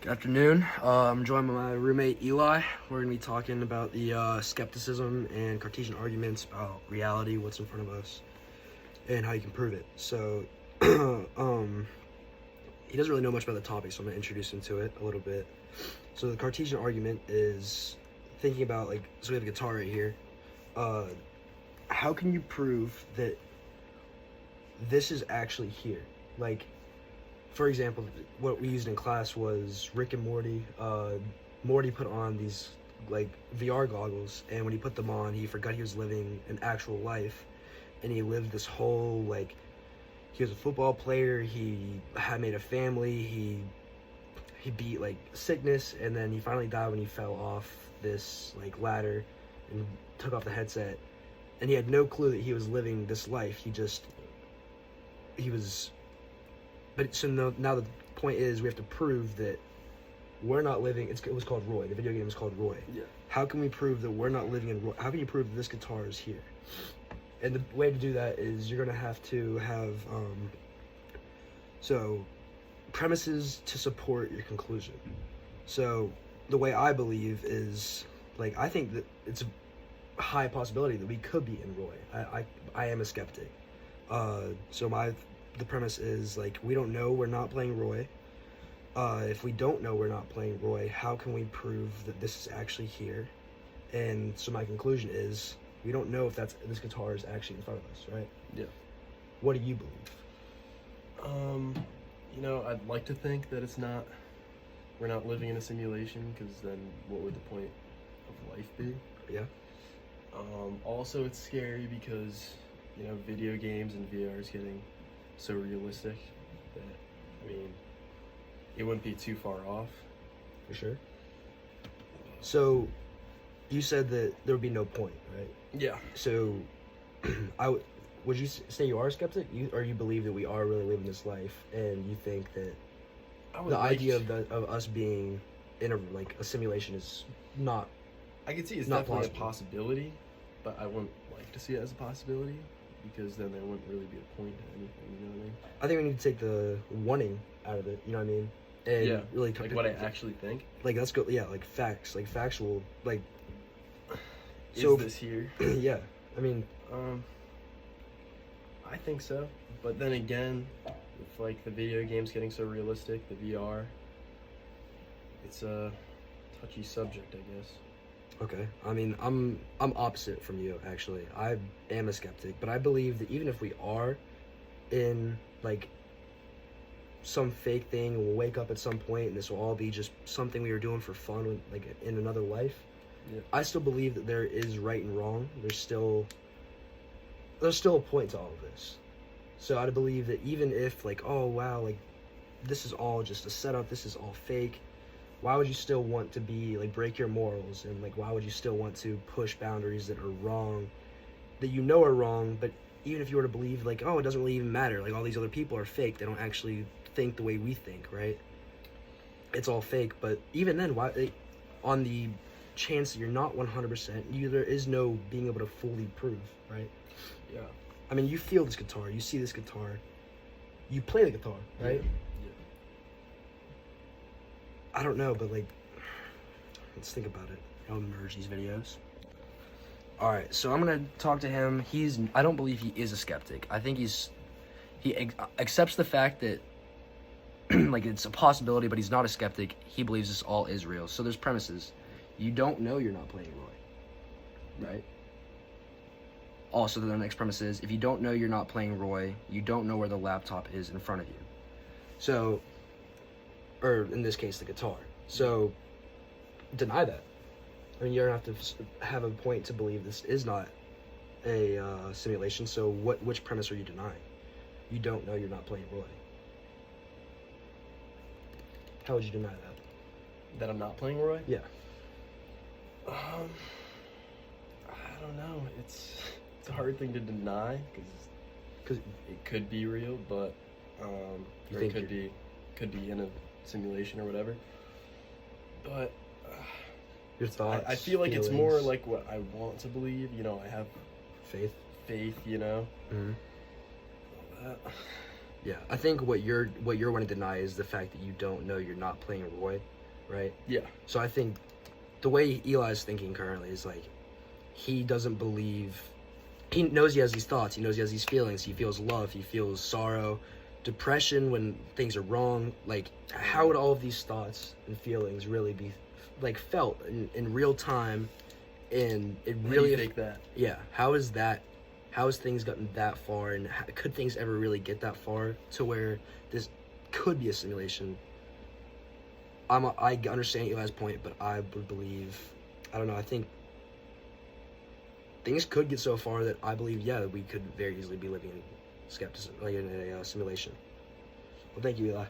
Good afternoon. I'm joined by my roommate Eli. We're going to be talking about the skepticism and Cartesian arguments about reality, what's in front of us, and how you can prove it. So, he doesn't really know much about the topic, so I'm going to introduce him to it a little bit. So the Cartesian argument is thinking about, so we have a guitar right here. How can you prove that this is actually here? For example, what we used in class was Rick and Morty. Morty put on these VR goggles, and when he put them on, he forgot he was living an actual life, and he lived this whole he was a football player. He had made a family. He beat sickness, and then he finally died when he fell off this ladder and took off the headset, and he had no clue that he was living this life. But so now the point is we have to prove that we're not living. It was called Roy. The video game is called Roy. Yeah. How can we prove that we're not living in Roy? How can you prove that this guitar is here? And the way to do that is you're gonna have to have premises to support your conclusion. So the way I believe is I think that it's a high possibility that we could be in Roy. I am a skeptic. The premise is we don't know we're not playing Roy. If we don't know we're not playing Roy, how can we prove that this is actually here? And so my conclusion is we don't know if this guitar is actually in front of us, right? Yeah. What do you believe? I'd like to think that we're not living in a simulation, because then what would the point of life be? Yeah. Also, it's scary because, video games and VR is getting so realistic that, it wouldn't be too far off. For sure. So, you said that there would be no point, right? Yeah. So, would you say you are a skeptic, or you believe that we are really living this life, and you think that the idea of us being in a simulation is not? I could see it's not definitely plausible. a possibility, but I wouldn't like to see it as a possibility, because then there wouldn't really be a point to anything. You know what I mean? I think we need to take the wanting out of it. You know what I mean? And really what I actually think. Let's go. Yeah, facts, factual. Is So this here? yeah, I think so. But then again, with the video games getting so realistic, the VR, it's a touchy subject, I guess. Okay. I'm opposite from you, actually. I am a skeptic, but I believe that even if we are in some fake thing, and we'll wake up at some point and this will all be just something we were doing for fun, in another life. Yeah. I still believe that there is right and wrong. There's still a point to all of this. So I believe that even if oh wow, this is all just a setup, this is all fake, why would you still want to be break your morals, and why would you still want to push boundaries that are wrong, that are wrong? But even if you were to believe oh, it doesn't really even matter, all these other people are fake, they don't actually think the way we think, right? It's all fake. But even then, why, on the chance that you're not 100%, there is no being able to fully prove, right? Yeah. You feel this guitar, you see this guitar, you play the guitar, right? Yeah. I don't know, but let's think about it. I'll merge these videos. All right, so I'm gonna talk to him. I don't believe he is a skeptic. I think he accepts the fact that it's a possibility, but he's not a skeptic. He believes this all is real. So there's premises. You don't know you're not playing Roy, right? Also, the next premise is, if you don't know you're not playing Roy, you don't know where the laptop is in front of you. So, or in this case, the guitar. So, deny that. You're gonna have to have a point to believe this is not a simulation. So, which premise are you denying? You don't know you're not playing Roy. How would you deny that? That I'm not playing Roy? Yeah. I don't know. It's a hard thing to deny, because it could be real, but or it could be in a simulation or whatever. But your thoughts. I feel feelings. It's more like what I want to believe. I have faith. Mm-hmm. All that. Yeah, I think what you're wanting to deny is the fact that you don't know you're not playing Roy, right? Yeah. So I think the way Eli's thinking currently is like he doesn't believe. He knows he has these thoughts. He knows he has these feelings. He feels love. He feels sorrow, depression when things are wrong. Like, how would all of these thoughts and feelings really be like felt in real time? And it really think that. Yeah. How is that? How has things gotten that far, and could things ever really get that far to where this could be a simulation? I understand Eli's point, but I would believe, I don't know, I think things could get so far that I believe, yeah, we could very easily be living in skepticism, like in a simulation. Well, thank you, Eli.